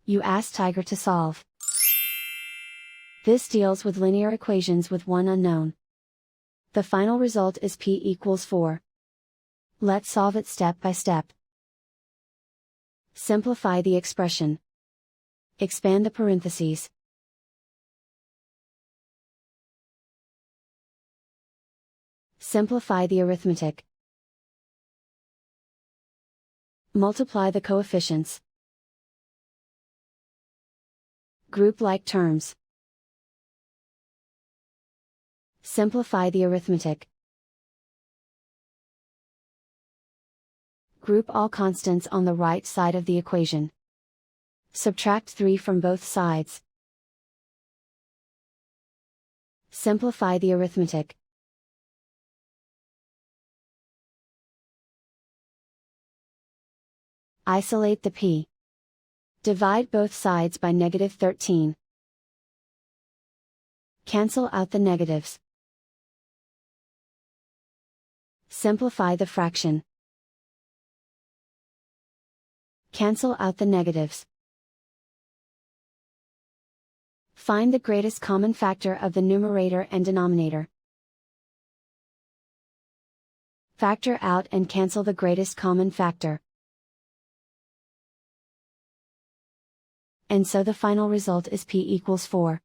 You ask Tiger to solve. This deals with linear equations with one unknown. The final result is p equals 4. Let's solve it step by step. Simplify the expression. Expand the parentheses. Simplify the arithmetic. Multiply the coefficients. Group like terms. Simplify the arithmetic. Group all constants on the right side of the equation. Subtract 3 from both sides. Simplify the arithmetic. Isolate the p. Divide both sides by -13. Cancel out the negatives. Simplify the fraction. Cancel out the negatives. Find the greatest common factor of the numerator and denominator. Factor out and cancel the greatest common factor. And so the final result is p equals 4.